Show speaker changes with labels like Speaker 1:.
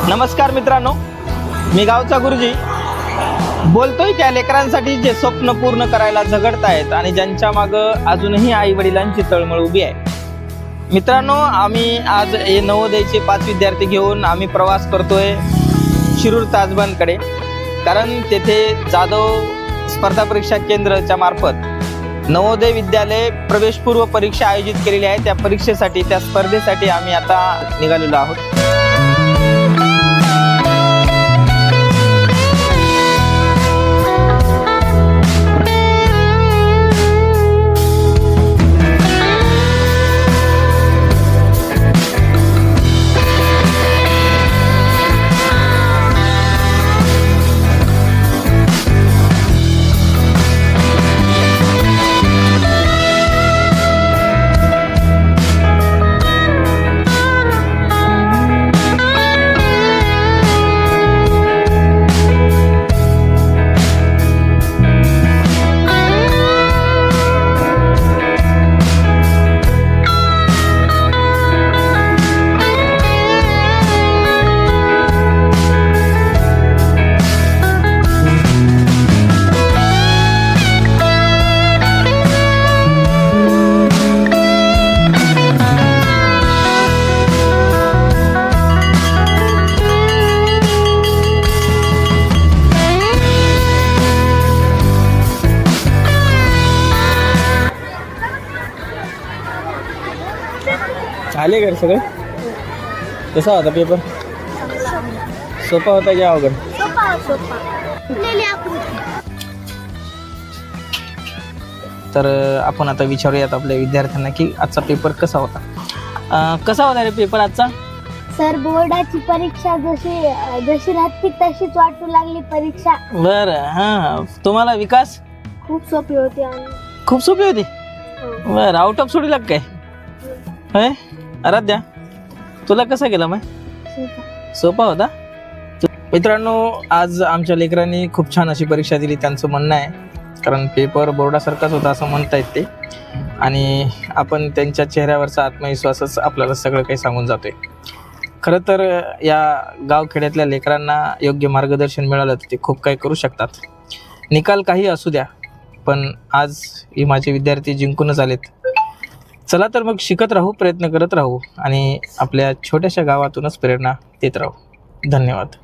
Speaker 1: नमस्कार मित्रांनो, मी गावचा गुरुजी बोलतोय त्या लेकरांसाठी जे स्वप्न पूर्ण करायला झगडतायत आणि ज्यांच्या मागं अजूनही आई वडिलांची तळमळ उभी आहे। मित्रांनो, आम्ही आज हे नवोदयचे 5 विद्यार्थी घेऊन आम्ही प्रवास करतोय शिरूर ताजबनकडे, कारण तेथे जाधव स्पर्धा परीक्षा केंद्राच्या मार्फत नवोदय विद्यालय प्रवेशपूर्व परीक्षा आयोजित केलेली आहे। त्या परीक्षेसाठी, त्या स्पर्धेसाठी आम्ही आता निघालेलो आहोत। आले घर सगळे? कसा होता पेपर? सोपा होता की अवघड? तर आपण आता विचारूयात आपल्या विद्यार्थ्यांना की आजचा पेपर कसा होता। कसा होता रे पेपर आजचा?
Speaker 2: सर, बोर्डाची परीक्षा जशी राहते तशीच वाटू लागली परीक्षा।
Speaker 1: बरं, हां, तुम्हाला विकास?
Speaker 2: खूप सोपी होती
Speaker 1: खूप सोपी होती। बरं, आउट ऑफ सोडी लाग काय? होय आराध्या, तुला कसा गेला मग? सोपा होता। मित्रांनो, आज आमच्या लेकरांनी खूप छान अशी परीक्षा दिली, त्यांचं म्हणणं आहे, कारण पेपर बोर्डासारखाच होता असं म्हणतायत ते, आणि आपण त्यांच्या चेहऱ्यावरचा आत्मविश्वासच आपल्याला सगळं काही सांगून जातोय। खरं तर या गावखेड्यातल्या लेकरांना योग्य मार्गदर्शन मिळालं तर ते खूप काही करू शकतात। निकाल काही असू द्या, पण आज हे माझे विद्यार्थी जिंकूनच आलेत। चला तर मग शिकत राहू, प्रयत्न करत राहू आणि आपल्या छोट्याशा गावातूनच प्रेरणा देत राहू। धन्यवाद।